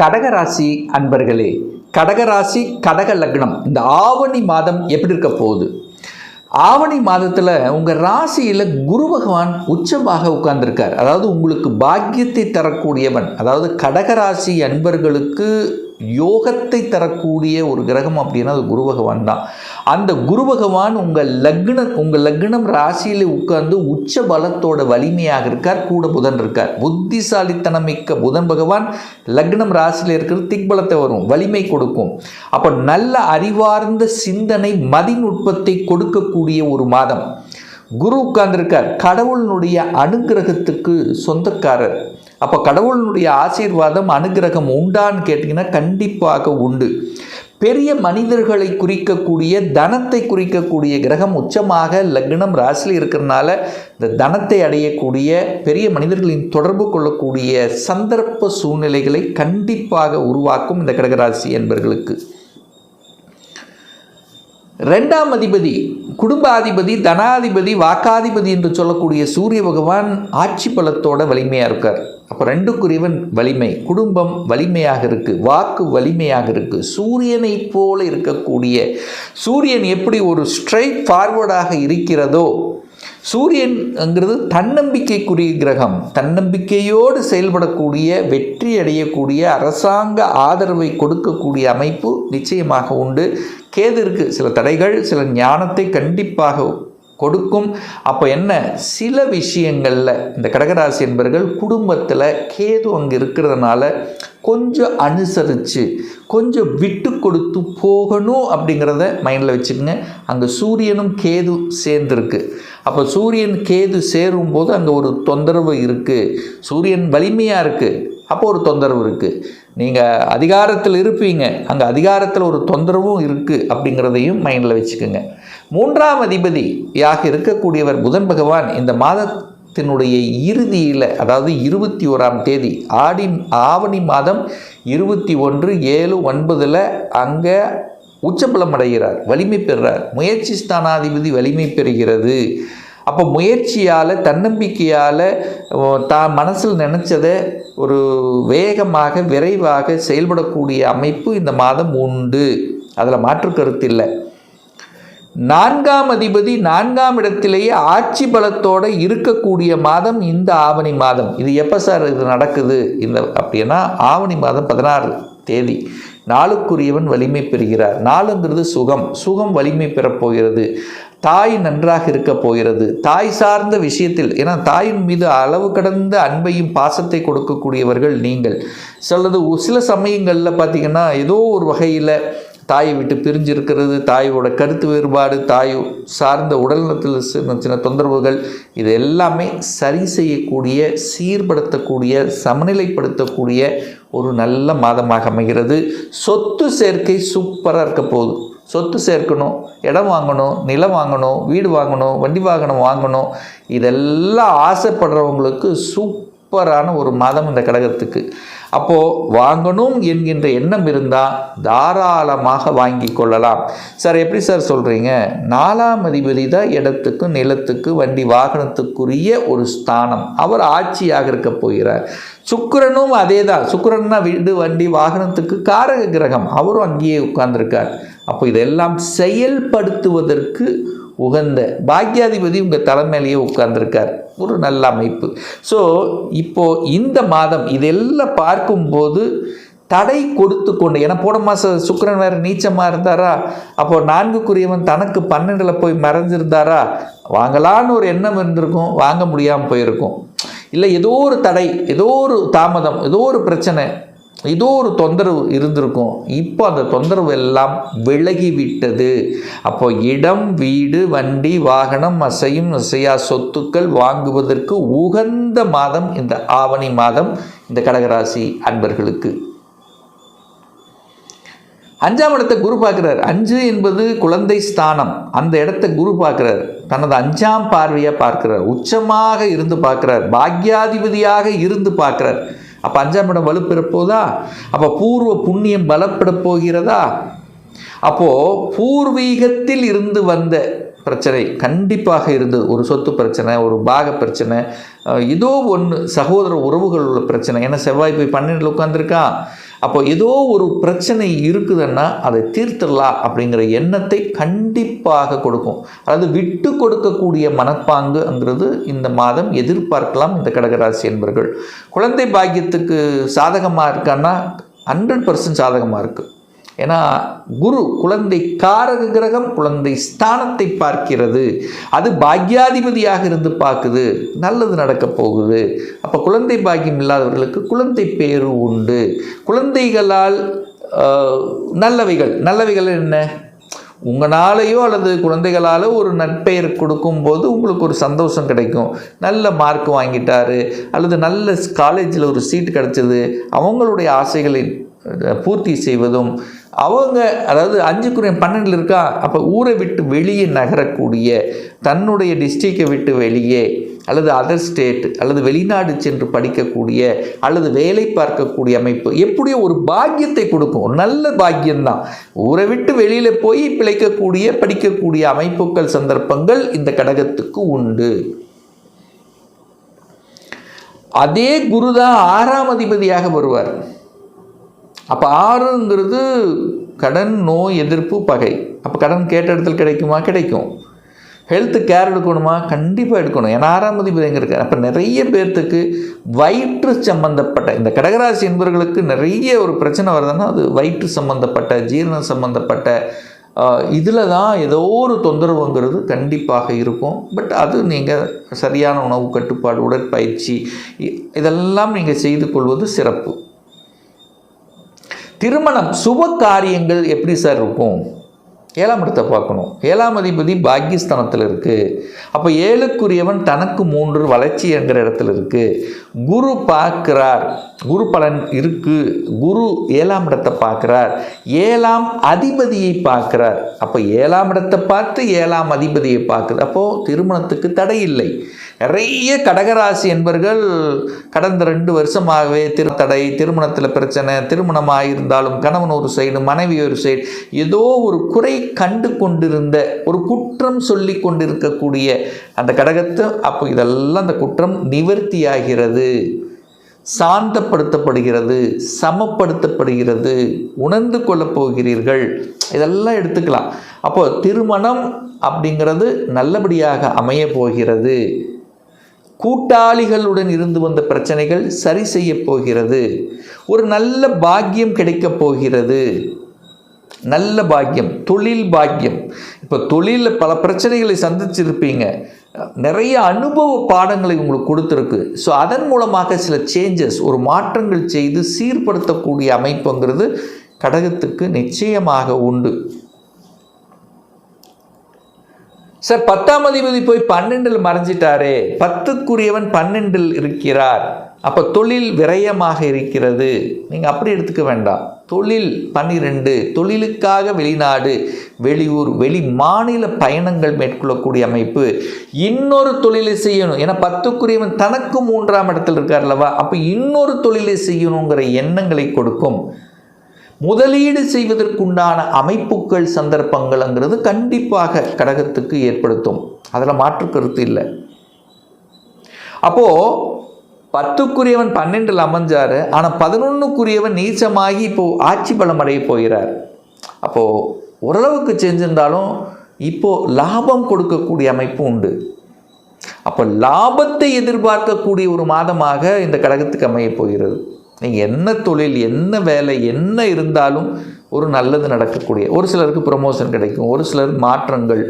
கடகராசி அன்பர்களே, கடகராசி கடக லக்னம் இந்த ஆவணி மாதம் எப்படி இருக்க போகுது? ஆவணி மாதத்தில் உங்கள் ராசியில் குரு பகவான் உச்சமாக உட்கார்ந்துருக்கார். அதாவது உங்களுக்கு பாக்கியத்தை தரக்கூடியவன். அதாவது கடகராசி அன்பர்களுக்கு யோகத்தை தரக்கூடிய ஒரு கிரகம் அப்படின்னா அது குரு பகவான் தான். அந்த குரு பகவான் உங்கள் லக்னம் ராசியில் உட்கார்ந்து உச்ச பலத்தோட வலிமையாக இருக்கார். கூட புதன் இருக்கார். புத்திசாலித்தனமிக்க புதன் பகவான் லக்னம் ராசியில் இருக்கிறது திக்பலத்தை வரும், வலிமை கொடுக்கும். அப்போ நல்ல அறிவார்ந்த சிந்தனை மதிநுட்பத்தை கொடுக்கக்கூடிய ஒரு மாதம். குரு உட்கார்ந்திருக்கார். கடவுளினுடைய அனுகிரகத்துக்கு சொந்தக்காரர். அப்போ கடவுளினுடைய ஆசீர்வாதம் அனுகிரகம் உண்டான்னு கேட்டிங்கன்னா கண்டிப்பாக உண்டு. பெரிய மனிதர்களை குறிக்கக்கூடிய தனத்தை குறிக்கக்கூடிய கிரகம் உச்சமாக லக்னம் ராசியில் இருக்கிறதுனால இந்த தனத்தை அடையக்கூடிய பெரிய மனிதர்களின் தொடர்பு கொள்ளக்கூடிய சந்தர்ப்ப சூழ்நிலைகளை கண்டிப்பாக உருவாக்கும் இந்த கடகராசி என்பர்களுக்கு. ரெண்டாம் அதிபதி, குடும்பாதிபதி, தனாதிபதி, வாக்காதிபதி என்று சொல்லக்கூடிய சூரிய பகவான் ஆட்சி பலத்தோட வலிமையாக இருக்கார். அப்போ ரெண்டுக்குரியவன் வலிமை, குடும்பம் வலிமையாக இருக்குது, வாக்கு வலிமையாக இருக்குது. சூரியனை போல இருக்கக்கூடிய சூரியன் எப்படி ஒரு ஸ்ட்ரைட் ஃபார்வர்டாக இருக்கிறதோ, சூரியன்ங்கிறது தன்னம்பிக்கைக்குரிய கிரகம். தன்னம்பிக்கையோடு செயல்படக்கூடிய, வெற்றி அடையக்கூடிய, அரசாங்க ஆதரவை கொடுக்கக்கூடிய அமைப்பு நிச்சயமாக உண்டு. கேது இருக்குது. சில தடைகள், சில ஞானத்தை கண்டிப்பாக கொடுக்கும். அப்போ என்ன, சில விஷயங்களில் இந்த கடகராசி என்பவர்கள் குடும்பத்தில் கேது அங்கே இருக்கிறதுனால கொஞ்சம் அனுசரித்து கொஞ்சம் விட்டு கொடுத்து போகணும் அப்படிங்கிறத மைண்டில் வச்சுக்கோங்க. அங்கே சூரியனும் கேது சேர்ந்துருக்கு. அப்போ சூரியன் கேது சேரும்போது அங்கே ஒரு தொந்தரவு இருக்குது. சூரியன் வலிமையாக இருக்குது, அப்போ ஒரு தொந்தரவு இருக்குது. நீங்கள் அதிகாரத்தில் இருப்பீங்க, அங்கே அதிகாரத்தில் ஒரு தொந்தரவும் இருக்குது அப்படிங்கிறதையும் மைண்டில் வச்சுக்கோங்க. மூன்றாம் அதிபதியாக இருக்கக்கூடியவர் புதன் பகவான் இந்த மாதத்தினுடைய இறுதியில், அதாவது 21ஆம் தேதி ஆவணி மாதம் 21/7/9 அங்கே உச்சபலம் அடைகிறார், வலிமை பெறுறார். முயற்சி ஸ்தானாதிபதி வலிமை பெறுகிறது. அப்போ முயற்சியால், தன்னம்பிக்கையால் தான் மனசில் நினச்சதை ஒரு வேகமாக விரைவாக செயல்படக்கூடிய அமைப்பு இந்த மாதம் உண்டு. அதில் மாற்று கருத்து இல்லை. நான்காம் அதிபதி 4ஆம் இடத்திலேயே ஆட்சி பலத்தோடு இருக்கக்கூடிய மாதம் இந்த ஆவணி மாதம். இது எப்போ சார் இது நடக்குது அப்படின்னா ஆவணி மாதம் 16 தேதி. நாளுக்குரியவன் வலிமை பெறுகிறார். நாளுங்கிறது சுகம் வலிமை பெறப்போகிறது. தாய் நன்றாக இருக்க போகிறது. தாய் சார்ந்த விஷயத்தில், ஏன்னா தாயின் மீது அளவு கடந்த அன்பையும் பாசத்தை கொடுக்கக்கூடியவர்கள் நீங்கள். சில சமயங்களில் பார்த்திங்கன்னா ஏதோ ஒரு வகையில் தாயை விட்டு பிரிஞ்சிருக்கிறது, தாயோட கருத்து வேறுபாடு, தாய் சார்ந்த உடல்நலத்தில் சின்ன தொந்தரவுகள், இது எல்லாமே சரி செய்யக்கூடிய, சீர்படுத்தக்கூடிய, சமநிலைப்படுத்தக்கூடிய ஒரு நல்ல மாதமாக அமைகிறது. சொத்து சேர்க்கை சூப்பராக இருக்க போகுது. சொத்து சேர்க்கணும், இடம் வாங்கணும், நிலம் வாங்கணும், வீடு வாங்கணும், வண்டி வாகனம் வாங்கணும், இதெல்லாம் ஆசைப்படுறவங்களுக்கு சூப்பரான ஒரு மாதம் இந்த கடகத்துக்கு. அப்போது வாங்கணும் என்கின்ற எண்ணம் இருந்தால் தாராளமாக வாங்கி கொள்ளலாம். சார் எப்படி சார் சொல்கிறீங்க? 4ஆம் அதிபதி தான் இடத்துக்கு, நிலத்துக்கு, வண்டி வாகனத்துக்குரிய ஒரு ஸ்தானம். அவர் ஆட்சியாக இருக்க போகிறார். சுக்கிரனும் அதே தான். சுக்கிரன்னா வீடு, வண்டி, வாகனத்துக்கு காரக கிரகம். அவரும் அங்கேயே உட்கார்ந்துருக்கார். அப்போ இதெல்லாம் செயல்படுத்துவதற்கு உகந்த பாக்கியாதிபதி உங்கள் தலைமையிலேயே உட்கார்ந்துருக்கார். ஒரு நல்ல அமைப்பு. ஸோ இப்போது இந்த மாதம் இதெல்லாம் பார்க்கும்போது தடை கொடுத்து கொண்டு, ஏன்னா போன மாதம் சுக்கிரன் வேறு நீச்சமாக இருந்தாரா, அப்போது 4க்குரியவன் தனக்கு 12ல் போய் மறைஞ்சிருந்தாரா, வாங்கலான்னு ஒரு எண்ணம் இருந்திருக்கும், வாங்க முடியாமல் போயிருக்கும். இல்லை ஏதோ ஒரு தடை, ஏதோ ஒரு தாமதம், ஏதோ ஒரு பிரச்சனை, ஏதோ ஒரு தொந்தரவு இருந்திருக்கும். இப்போ அந்த தொந்தரவு எல்லாம் விலகிவிட்டது. அப்போ இடம், வீடு, வண்டி, வாகனம், அசையா சொத்துக்கள் வாங்குவதற்கு உகந்த மாதம் இந்த ஆவணி மாதம் இந்த கடகராசி அன்பர்களுக்கு. 5ஆம் இடத்தை குரு பார்க்குறார். 5 என்பது குழந்தை ஸ்தானம். அந்த இடத்தை குரு பார்க்குறார். தனது 5ஆம் பார்வையாக பார்க்கிறார். உச்சமாக இருந்து பார்க்குறார். பாக்யாதிபதியாக இருந்து பார்க்குறார். அப்போ 5ஆம் இடம் வலுப்பெற போதா? அப்போ பூர்வ புண்ணியம் பலப்பட போகிறதா? அப்போது பூர்வீகத்தில் இருந்து வந்த பிரச்சனை கண்டிப்பாக இருந்தது. ஒரு சொத்து பிரச்சனை, ஒரு பாக பிரச்சனை, ஏதோ ஒன்று சகோதர உறவுகள் உள்ள பிரச்சனை. ஏன்னா செவ்வாய் போய் 12 உட்காந்துருக்கான். அப்போ ஏதோ ஒரு பிரச்சனை இருக்குதுன்னா அதை தீர்த்துடலாம் அப்படிங்கிற எண்ணத்தை கண்டிப்பாக கொடுக்கும். அதாவது விட்டு கொடுக்கக்கூடிய மனப்பாங்குங்கிறது இந்த மாதம் எதிர்பார்க்கலாம். இந்த கடகராசி என்பர்கள் குழந்தை பாக்கியத்துக்கு சாதகமாக இருக்கான்னா 100% சாதகமாக இருக்குது. ஏன்னா குரு குழந்தை காரக கிரகம், குழந்தை ஸ்தானத்தை பார்க்கிறது. அது பாக்யாதிபதியாக இருந்து பார்க்குது, நல்லது நடக்க போகுது. அப்போ குழந்தை பாக்கியம் இல்லாதவர்களுக்கு குழந்தை பேரு உண்டு. குழந்தைகளால் நல்லவைகள் என்ன, உங்களாலேயோ அல்லது குழந்தைகளால் ஒரு நற்பெயர் கொடுக்கும்போது உங்களுக்கு ஒரு சந்தோஷம் கிடைக்கும். நல்ல மார்க் வாங்கிட்டாரு அல்லது நல்ல காலேஜில் ஒரு சீட்டு கிடச்சிது, அவங்களுடைய ஆசைகளை பூர்த்தி செய்வதும், அவங்க அதாவது 5×12 இருக்கா, அப்போ ஊரை விட்டு வெளியே நகரக்கூடிய, தன்னுடைய டிஸ்ட்ரிக்டை விட்டு வெளியே அல்லது அதர் ஸ்டேட் அல்லது வெளிநாடு சென்று படிக்கக்கூடிய அல்லது வேலை பார்க்கக்கூடிய அமைப்பு எப்படியோ ஒரு பாக்கியத்தை கொடுக்கும். ஒரு நல்ல பாக்கியம்தான். ஊரை விட்டு வெளியில் போய் பிழைக்கக்கூடிய படிக்கக்கூடிய அமைப்புகள் சந்தர்ப்பங்கள் இந்த கடகத்துக்கு உண்டு. அதே குரு தான் 6ஆம் அதிபதியாக வருவார். அப்போ 6ங்கிறது கடன், நோய் எதிர்ப்பு, பகை. அப்போ கடன் கேட்ட இடத்துல கிடைக்குமா? கிடைக்கும். ஹெல்த்து கேர் எடுக்கணுமா? கண்டிப்பாக எடுக்கணும். ஏன்னா 6ஆம் அதிபதி எங்கே இருக்கார்? அப்போ நிறைய பேர்த்துக்கு வயிற்று சம்பந்தப்பட்ட, இந்த கடகராசி என்பவர்களுக்கு நிறைய ஒரு பிரச்சனை வருதுன்னா அது வயிற்று சம்பந்தப்பட்ட, ஜீரணம் சம்பந்தப்பட்ட இதில் தான் ஏதோ ஒரு தொந்தரவுங்கிறது கண்டிப்பாக இருக்கும். பட் அது நீங்கள் சரியான உணவு கட்டுப்பாடு, உடற்பயிற்சி இதெல்லாம் நீங்கள் செய்து கொள்வது சிறப்பு. திருமணம் சுப காரியங்கள் எப்படி சார் இருக்கும்? 7ஆம் இடத்தை பார்க்கணும். 7ஆம் அதிபதி பாக்கியஸ்தானத்தில் இருக்குது. அப்போ 7க்குரியவன் தனக்கு 3 வளர்ச்சி என்கிற இடத்துல இருக்குது. குரு பார்க்கிறார், குரு பலன் இருக்குது. குரு 7ஆம் இடத்தை பார்க்குறார், 7ஆம் அதிபதியை பார்க்குறார். அப்போ 7ஆம் இடத்தை பார்த்து 7ஆம் அதிபதியை பார்க்குது. அப்போது திருமணத்துக்கு தடை இல்லை. நிறைய கடகராசி என்பர்கள் கடந்த 2 வருஷமாகவே தடை, திருமணத்தில் பிரச்சனை, திருமணமாக இருந்தாலும் கணவன் ஒரு சைடு, மனைவி ஒரு சைடு, ஏதோ ஒரு குறை கண்டு கொண்டிருந்த, ஒரு குற்றம் சொல்லி கொண்டிருக்கக்கூடிய அந்த கடகத்தை அப்போ இதெல்லாம் அந்த குற்றம் நிவர்த்தியாகிறது, சாந்தப்படுத்தப்படுகிறது, சமப்படுத்தப்படுகிறது, உணர்ந்து கொள்ளப் போகிறீர்கள். இதெல்லாம் எடுத்துக்கலாம். அப்போ திருமணம் அப்படிங்கிறது நல்லபடியாக அமைய போகிறது. கூட்டாளிகளுடன் இருந்து வந்த பிரச்சனைகள் சரி செய்ய போகிறது. ஒரு நல்ல பாக்கியம் கிடைக்கப் போகிறது. நல்ல பாக்கியம், தொழில் பாக்கியம். இப்போ தொழிலில் பல பிரச்சனைகளை சந்திச்சிருப்பீங்க, நிறைய அனுபவ பாடங்களை உங்களுக்கு கொடுத்துருக்கு. ஸோ அதன் மூலமாக சில சேஞ்சஸ், ஒரு மாற்றங்கள் செய்து சீர்படுத்தக்கூடிய அமைப்புங்கிறது கடகத்துக்கு நிச்சயமாக உண்டு. சார் 10ஆம் அதிபதி போய் 12ல் மறைஞ்சிட்டாரே, 10க்குரியவன் 12ல் இருக்கிறார். அப்போ தொழில் விரயமாக இருக்கிறது. நீங்கள் அப்படி எடுத்துக்க வேண்டாம். தொழில் 12, தொழிலுக்காக வெளிநாடு, வெளியூர், வெளி மாநில பயணங்கள் மேற்கொள்ளக்கூடிய அமைப்பு. இன்னொரு தொழிலை செய்யணும். ஏன்னா 10க்குரியவன் தனக்கு 3ஆம் இடத்தில் இருக்கார் அல்லவா? அப்போ இன்னொரு தொழிலை செய்யணுங்கிற எண்ணங்களை கொடுக்கும். முதலீடு செய்வதற்குண்டான அமைப்புகள் சந்தர்ப்பங்கள்ங்கிறது கண்டிப்பாக கடகத்துக்கு ஏற்படுத்தும். அதில் மாற்று கருத்து இல்லை. அப்போது 10க்குரியவன் 12ல் அமைஞ்சார். ஆனால் 11க்குரியவன் நீச்சமாகி இப்போது ஆட்சி பலம் அடைய போகிறார். அப்போது ஓரளவுக்கு செஞ்சிருந்தாலும் இப்போது லாபம் கொடுக்கக்கூடிய அமைப்பு உண்டு. அப்போ லாபத்தை எதிர்பார்க்கக்கூடிய ஒரு மாதமாக இந்த கடகத்துக்கு அமைய போகிறது. நீங்கள் என்ன தொழில், என்ன வேலை, என்ன இருந்தாலும் ஒரு நல்லது நடக்கக்கூடிய, ஒரு சிலருக்கு ப்ரொமோஷன் கிடைக்கும், ஒரு சிலர் மாற்றங்கள்,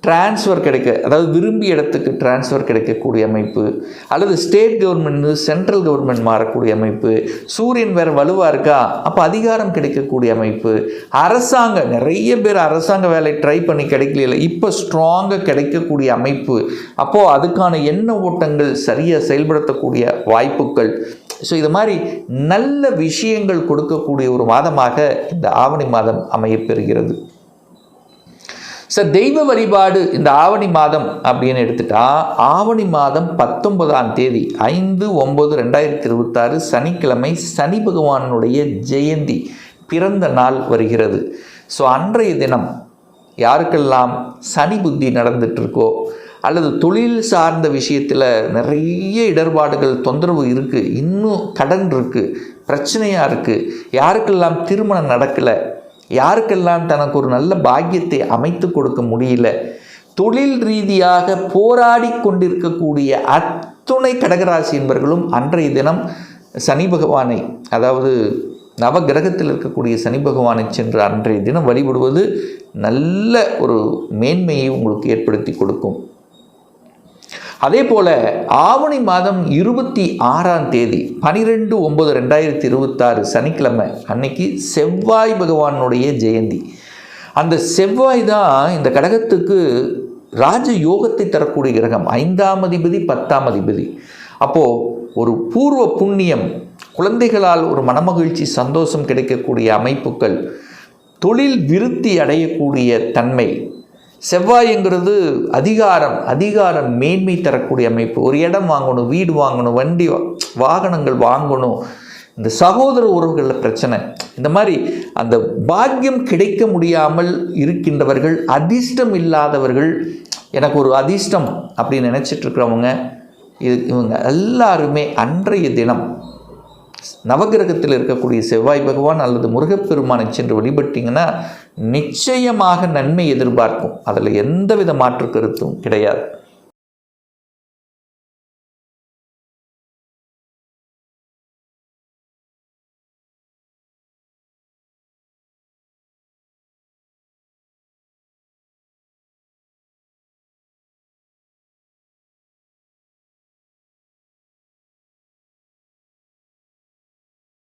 டிரான்ஸ்ஃபர் கிடைக்க, அதாவது விரும்பிய இடத்துக்கு டிரான்ஸ்ஃபர் கிடைக்கக்கூடிய அமைப்பு, அல்லது ஸ்டேட் கவர்மெண்ட் சென்ட்ரல் கவர்மெண்ட் மாறக்கூடிய அமைப்பு. சூரியன் வேறு வலுவாக இருக்கா, அப்போ அதிகாரம் கிடைக்கக்கூடிய அமைப்பு. அரசாங்கம், நிறைய பேர் அரசாங்க வேலை ட்ரை பண்ணி கிடைக்கல, இப்போ ஸ்ட்ராங்காக கிடைக்கக்கூடிய அமைப்பு. அப்போது அதுக்கான எண்ண ஓட்டங்கள் சரியாக செயல்படுத்தக்கூடிய வாய்ப்புகள். ஸோ இது மாதிரி நல்ல விஷயங்கள் கொடுக்கக்கூடிய ஒரு மாதமாக இந்த ஆவணி மாதம் அமையப்பெறுகிறது. சார் தெய்வ வழிபாடு இந்த ஆவணி மாதம் அப்படின்னு எடுத்துட்டா, ஆவணி மாதம் 19ஆம் தேதி 5/9/2026 சனிக்கிழமை சனி பகவானுடைய ஜெயந்தி, பிறந்த நாள் வருகிறது. ஸோ அன்றைய தினம் யாருக்கெல்லாம் சனி புத்தி நடந்துட்டுருக்கோ அல்லது தொழில் சார்ந்த விஷயத்தில் நிறைய இடர்பாடுகள் தொந்தரவு இருக்குது, இன்னும் கடன் இருக்குது, பிரச்சனையாக இருக்குது, யாருக்கெல்லாம் திருமணம் நடக்கலை, யாருக்கெல்லாம் தனக்கு ஒரு நல்ல பாக்கியத்தை அமைத்து கொடுக்க முடியல, தொழில் ரீதியாக போராடி கொண்டிருக்கக்கூடிய அத்துணை கடகராசி என்பவர்களும் அன்றைய தினம் சனி பகவானை, அதாவது நவ கிரகத்தில் இருக்கக்கூடிய சனி பகவானை சென்று அன்றைய தினம் வழிபடுவது நல்ல ஒரு மேன்மையை உங்களுக்கு ஏற்படுத்தி கொடுக்கும். அதே போல் ஆவணி மாதம் 26ஆம் தேதி 12/9/2026 சனிக்கிழமை அன்னைக்கு செவ்வாய் பகவானுடைய ஜெயந்தி. அந்த செவ்வாய் தான் இந்த கடகத்துக்கு ராஜ யோகத்தை தரக்கூடிய கிரகம், 5ஆம் அதிபதி 10ஆம் அதிபதி. அப்போது ஒரு பூர்வ புண்ணியம், குழந்தைகளால் ஒரு மனமகிழ்ச்சி சந்தோஷம் கிடைக்கக்கூடிய அமைப்புகள், தொழில் விருத்தி அடையக்கூடிய தன்மை. செவ்வாய்ங்கிறது அதிகாரம் மேன்மை தரக்கூடிய அமைப்பு. ஒரு இடம் வாங்கணும், வீடு வாங்கணும், வண்டி வாகனங்கள் வாங்கணும், இந்த சகோதர உறவுகளில் பிரச்சனை, இந்த மாதிரி அந்த பாக்கியம் கிடைக்க முடியாமல் இருக்கின்றவர்கள், அதிர்ஷ்டம் இல்லாதவர்கள், எனக்கு ஒரு அதிர்ஷ்டம் அப்படின்னு நினச்சிட்டு இருக்கிறவங்க, இவங்க எல்லாருமே அன்றைய தினம் நவகிரகத்தில் இருக்கக்கூடிய செவ்வாய் பகவான் அல்லது முருகப்பெருமானை சென்று வழிபட்டிங்கன்னா நிச்சயமாக நன்மை எதிர்பார்க்கும். அதில் எந்தவித மாற்று கருத்தும் கிடையாது.